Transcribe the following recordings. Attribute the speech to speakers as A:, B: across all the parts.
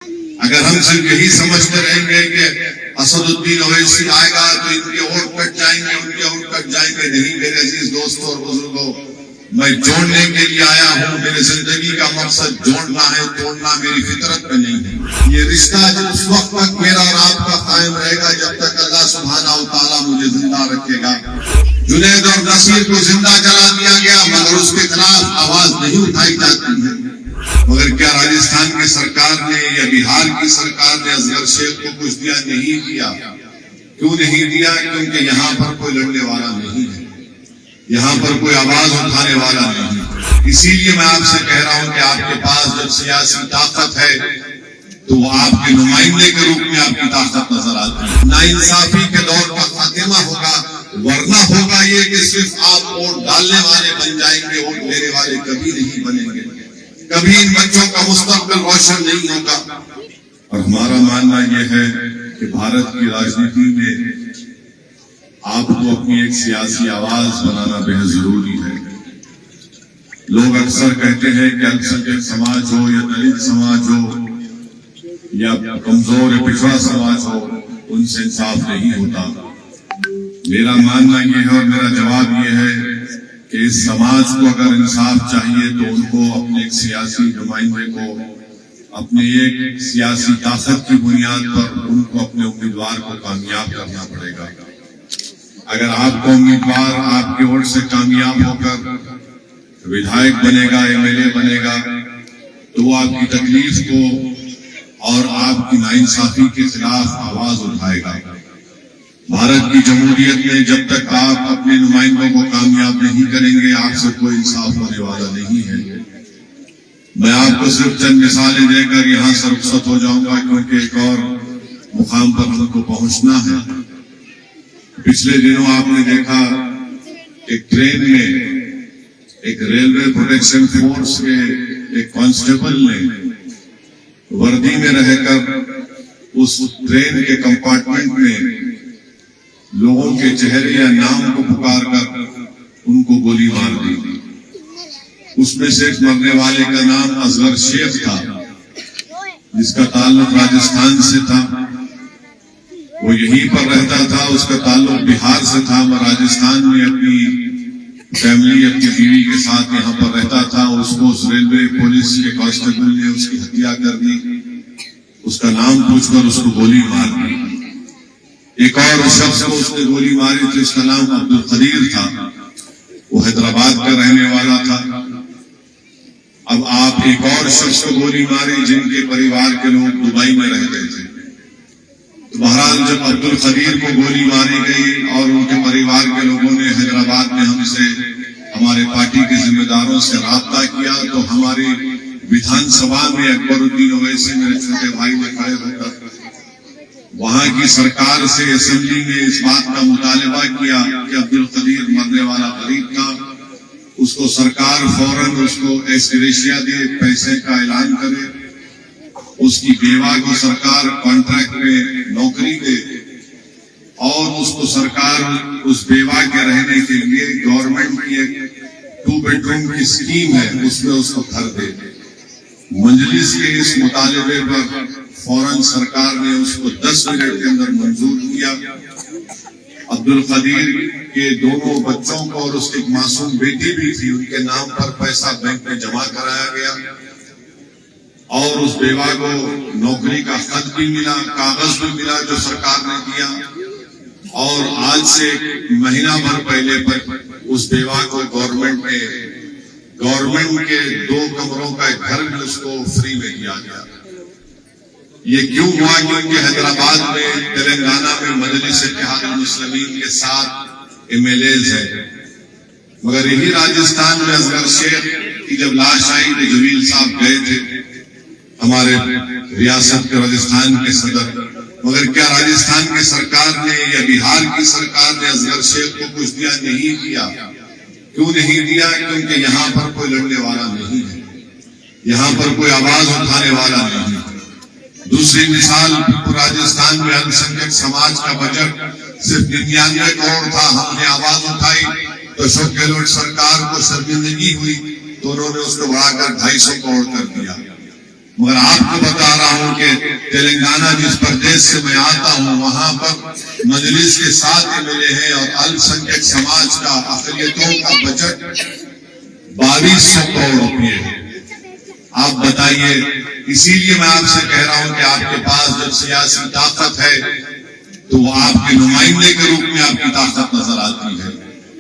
A: اگر ہم صرف یہی سمجھتے رہیں گے کہ اسد الدین اویسی آئے گا تو ان کے ووٹ کٹ جائیں گے، ان کے ووٹ کٹ جائیں گے، نہیں میرے عزیز دوستوں اور بزرگوں، میں جوڑنے کے لیے آیا ہوں۔ میری زندگی کا مقصد جوڑنا ہے، توڑنا میری فطرت میں نہیں ہے۔ یہ رشتہ اس وقت تک میرا اور آپ کا قائم رہے گا جب تک اللہ سبحانہ و تعالیٰ مجھے زندہ رکھے گا۔ جنید اور نصیر کو زندہ جلا دیا گیا مگر اس کے خلاف آواز نہیں اٹھائی جاتی ہے۔ مگر کیا راجستھان کی سرکار نے یا بہار کی سرکار نے اصغر شیخ کو کچھ دیا؟ نہیں دیا۔ کیوں نہیں دیا؟ کیونکہ یہاں پر کوئی لڑنے والا نہیں ہے، یہاں پر کوئی آواز اٹھانے والا نہیں ہے۔ اسی لیے میں آپ سے کہہ رہا ہوں کہ آپ کے پاس جب سیاسی طاقت ہے تو وہ آپ کے نمائندے کے روپ میں آپ کی طاقت نظر آتی ہے۔ ناانصافی کے دور کا خاتمہ ہوگا، ورنہ ہوگا یہ کہ صرف آپ ووٹ ڈالنے والے بن جائیں گے، ووٹ لینے والے کبھی نہیں بنیں گے، کبھی ان بچوں کا مستقبل روشن نہیں ہوگا۔ اور ہمارا ماننا یہ ہے کہ بھارت کی راجنیتی میں آپ کو اپنی ایک سیاسی آواز بنانا بہت ضروری ہے۔ لوگ اکثر کہتے ہیں کہ الپسنکھیک سماج ہو یا دلت سماج ہو یا کمزور یا پچھڑا سماج ہو، ان سے انصاف نہیں ہوتا۔ میرا ماننا یہ ہے اور میرا جواب یہ ہے کہ اس سماج کو اگر انصاف چاہیے تو ان کو اپنے ایک سیاسی نمائندے کو اپنے ایک سیاسی طاقت کی بنیاد پر ان کو اپنے امیدوار کو کامیاب کرنا پڑے گا۔ اگر آپ کو امیدوار آپ کے ووٹ سے کامیاب ہو کر ودھائک بنے گا، ایم ایل اے بنے گا، تو وہ آپ کی تکلیف کو اور آپ کی ناانصافی کے خلاف آواز اٹھائے گا۔ بھارت کی جمہوریت میں جب تک آپ اپنے نمائندوں کو کامیاب نہیں کریں گے، آپ سے کوئی انصاف ہونے والا نہیں ہے۔ میں آپ کو صرف چند مثالیں دے کر یہاں سے رخصت ہو جاؤں گا کیونکہ ایک اور مقام پر ہم کو پہنچنا ہے۔ پچھلے دنوں آپ نے دیکھا ایک ٹرین میں ایک ریلوے پروٹیکشن فورس کے ایک کانسٹیبل نے وردی میں رہ کر اس ٹرین کے کمپارٹمنٹ میں لوگوں کے چہرے یا نام کو پکار کر ان کو گولی مار دی۔ اس میں سے ایک مرنے والے کا نام اصغر شیخ تھا جس کا تعلق راجستھان سے تھا، وہ یہیں پر رہتا تھا، اس کا تعلق بہار سے تھا، وہ راجستھان میں اپنی فیملی اپنی بیوی کے ساتھ یہاں پر رہتا تھا۔ اس کو اس ریلوے پولیس کے کانسٹیبل نے اس کی ہتیا کر دی، اس کا نام پوچھ کر اس کو گولی مار دی۔ ایک اور شخص کو اس نے گولی ماری تھی، اس کا نام عبد القدیر تھا، وہ حیدرآباد کا رہنے والا تھا۔ اب آپ ایک اور شخص کو گولی ماری جن کے پریوار کے لوگ دبئی میں رہ گئے تھے۔ تو بہرحال جب عبد القدیر کو گولی ماری گئی اور ان کے پریوار کے لوگوں نے حیدرآباد میں ہم سے ہمارے پارٹی کے ذمہ داروں سے رابطہ کیا تو ہماری ویدھان سبھا میں اکبر الدین اویسی میرے چھوٹے بھائی نے کھڑے ہو کر وہاں کی سرکار سے اسمبلی میں اس بات کا مطالبہ کیا کہ عبد القدیر مرنے والا غریب تھا، اس کو سرکار فوراً اس کو ایکسگریشیا دے، پیسے کا اعلان کرے، اس کی بیوہ کو سرکار کانٹریکٹ میں نوکری دے اور اس کو سرکار اس بیوہ کے رہنے کے لیے گورنمنٹ کی ایک 2 بیڈ روم کی اسکیم ہے اس میں اس کو گھر دے۔ مجلس کے اس مطالبے پر فوراً سرکار نے اس کو 10 منٹ کے اندر منظور کیا۔ عبد القدیر کے دونوں بچوں کو اور اس کی ایک معصوم بیٹی بھی تھی، ان کے نام پر پیسہ بینک میں جمع کرایا گیا اور اس بیوہ کو نوکری کا خط بھی ملا، کاغذ بھی ملا جو سرکار نے دیا، اور آج سے مہینہ بھر پہلے پر اس بیوہ کو گورنمنٹ کے 2 کمروں کا ایک گھر بھی اس کو فری میں دیا گیا۔ یہ کیوں ہوا؟ کیونکہ حیدرآباد میں تلنگانہ میں مجلس اتحاد المسلمین کے 7 ایم ایل ایز ہیں، مگر یہی راجستھان میں اصغر شیخ کی جب لاش آئی تو جمیل صاحب گئے تھے ہمارے ریاست کے راجستھان کے صدر، مگر کیا راجستھان کی سرکار نے یا بہار کی سرکار نے اصغر شیخ کو کچھ دیا؟ نہیں دیا۔ کیوں نہیں دیا؟ کیونکہ یہاں پر کوئی لڑنے والا نہیں ہے، یہاں پر کوئی آواز اٹھانے والا نہیں ہے۔ دوسری مثال، راجستھان میں الپسنکھیک سماج کا بجٹ صرف 99 کروڑ تھا، ہم نے آواز اٹھائی تو اشوک گہلوٹ سرکار کو شرمندگی ہوئی تو انہوں نے اس کو بڑھا کر 250 کروڑ کر دیا۔ مگر آپ کو بتا رہا ہوں کہ تلنگانہ جس پردیش سے میں آتا ہوں وہاں پر مجلس کے 7 MLA ہیں اور الپسنکھیک سماج کا اقلیتوں کا بجٹ 2200 کروڑ روپے ہے. آپ بتائیے. اسی لیے میں آپ سے کہہ رہا ہوں کہ آپ کے پاس جب سیاسی طاقت ہے تو وہ آپ کے نمائندے کے روپ میں آپ کی طاقت نظر آتی ہے.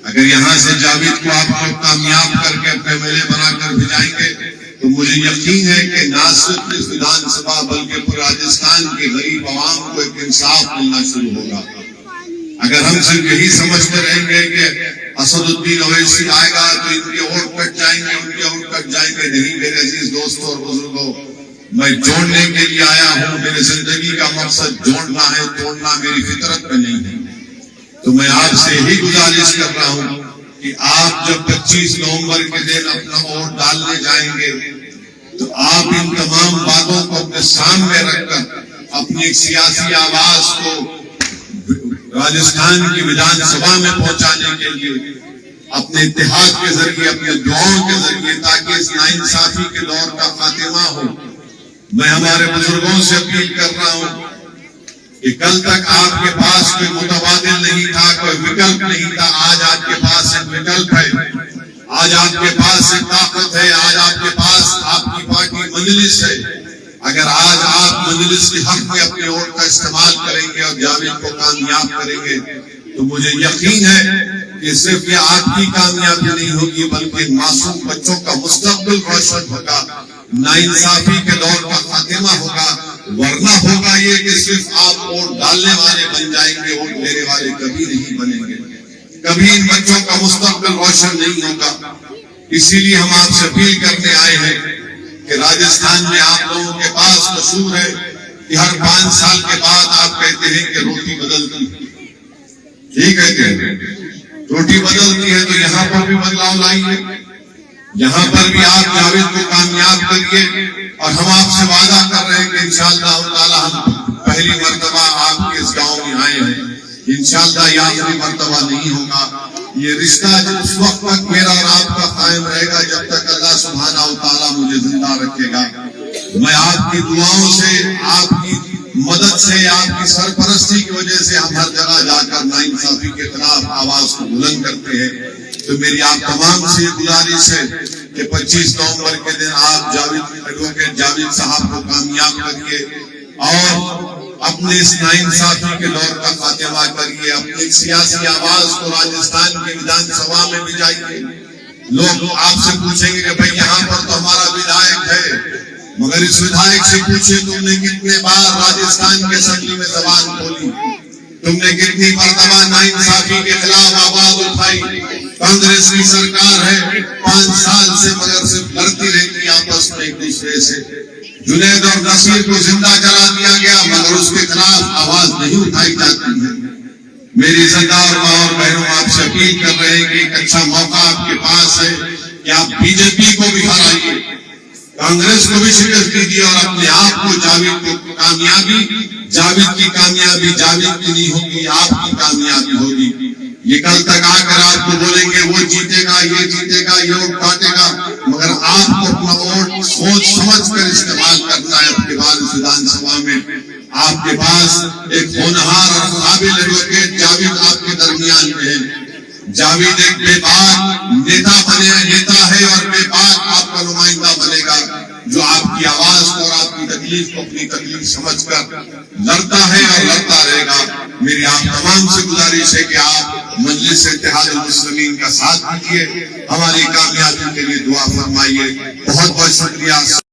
A: اگر یہاں سے جاوید کو آپ لوگ کامیاب کر کے اپنے MLA بنا کر بھیجائیں گے تو مجھے یقین ہے کہ نہ صرف اس وِدھان سبھا بلکہ پورے راجستھان کے غریب عوام کو ایک انصاف ملنا شروع ہوگا. اگر ہم صرف یہی سمجھتے رہیں گے کہ اسد الدین اویسی آئے گا تو ان کے ووٹ کٹ جائیں گے ان کے ووٹ کٹ جائیں گے، نہیں میرے عزیز دوستوں اور بزرگوں، میں جوڑنے کے لیے آیا ہوں. میری زندگی کا مقصد جوڑنا ہے، توڑنا میری فطرت میں نہیں ہے. تو میں آپ سے یہی گزارش کر رہا ہوں کہ آپ جب 25 نومبر کے دن اپنا ووٹ ڈالنے جائیں گے تو آپ ان تمام باتوں کو اپنے سامنے رکھ کر اپنی ایک سیاسی آواز کو راجستھان کی وِدھان سبھا میں پہنچانے کے لیے اپنے اتحاد کے ذریعے، اپنے دعاؤں کے ذریعے، تاکہ اس ناانصافی کے دور کا خاتمہ ہو. میں ہمارے بزرگوں سے اپیل کر رہا ہوں کہ کل تک آپ کے پاس کوئی متبادل نہیں تھا، کوئی وکلپ نہیں تھا. آج آپ کے پاس ایک وکلپ ہے، آج آپ کے پاس ایک طاقت ہے، آج آپ کے پاس آپ کی پارٹی مجلس ہے. اگر آج آپ مجلس کے حق میں اپنے ووٹ کا استعمال کریں گے اور جاوید کو کامیاب کریں گے تو مجھے یقین ہے کہ صرف یہ آپ کی کامیابی نہیں ہوگی بلکہ معصوم بچوں کا مستقبل روشن ہوگا، ناانصافی کے دور کا خاتمہ ہوگا. ورنہ ہوگا یہ کہ صرف آپ ووٹ ڈالنے والے بن جائیں گے، ووٹ دینے والے کبھی نہیں بنیں گے، کبھی ان بچوں کا مستقبل روشن نہیں ہوگا. اسی لیے ہم آپ سے اپیل کرنے آئے ہیں کہ راجستھان میں آپ لوگوں کے پاس مشہور ہے کہ ہر 5 سال کے بعد آپ کہتے ہیں کہ روٹی بدلتی. ٹھیک ہے، روٹی بدلتی ہے تو یہاں پر بھی بدلاؤ لائیے، یہاں پر بھی آپ جاوید کو کامیاب کریے. اور ہم آپ سے وعدہ کر رہے ہیں کہ انشاءاللہ تعالی ہم پہلی مرتبہ آپ کے اس گاؤں میں آئے ہیں. انشاءاللہ یہ آخری مرتبہ نہیں ہوگا. یہ رشتہ اس وقت تک میرا اور آپ کا قائم رہے گا جب تک اللہ سبحانہ و تعالیٰ مجھے زندہ رکھے گا. میں آپ کی دعاؤں سے، آپ کی مدد سے، آپ کی سرپرستی کی وجہ سے ہم ہر جگہ جا کر ناانصافی کے خلاف آواز کو بلند کرتے ہیں. تو میری آپ تمام سے گزارش ہے کہ 25 نومبر کے دن آپ ایڈوکیٹ جاوید صاحب کو کامیاب کریے اور اپنے اس ناانصافی کے دور کا خاتمہ کریے. اپنی سیاسی آواز کو راجستھان کی وِدھان سبھا میں بھی جائیے. لوگ آپ سے پوچھیں گے کہ بھائی یہاں پر تو ہمارا ودھائک ہے، مگر اس ودھائک سے پوچھے تم نے کتنے بار راجستھان کے اسمبلی میں زبان کھولی، تم نے کتنی مرتبہ ناانصافی کے خلاف آواز اٹھائی. کانگریس کی سرکار ہے 5 سال سے مگر صرف لڑتی رہتی آپس میں ایک دوسرے سے. جنید اور نصیر کو زندہ کرا دیا گیا مگر اس کے خلاف آواز نہیں اٹھائی جاتی ہے. میری عزتدار ماں اور بہنوں، آپ سے اپیل کر رہے ہیں کہ ایک اچھا موقع آپ کے پاس ہے کہ آپ BJP کو بھی ہرائیے، کانگریس کو بھی شکست دیجیے اور اپنے آپ کو جاوید کو کامیابی، جاوید کی کامیابی جاوید کی نہیں ہوگی، آپ کی کامیابی ہوگی. یہ کل تک آ کر آپ کو بولیں گے وہ جیتے گا، یہ جیتے گا، یہ ووٹ کاٹے گا، مگر آپ کو اپنا ووٹ سوچ سمجھ کر استعمال کرنا ہے. اپنے بعد اس وِدھان سبھا میں آپ کے پاس ایک ہونہار اور قابل ایڈوکیٹ جاوید آپ کے درمیان میں ہے. جاوید ایک بے باک نیتا ہے اور بے باک آپ کا نمائندہ بنے گا جو آپ کی آواز کو اور آپ کی تکلیف کو اپنی تکلیف سمجھ کر لڑتا ہے اور لڑتا رہے گا. میری آپ تمام سے گزارش ہے کہ آپ مجلس اتحاد المسلمین کا ساتھ دیجیے، ہماری کامیابی کے لیے دعا فرمائیے. بہت بہت شکریہ.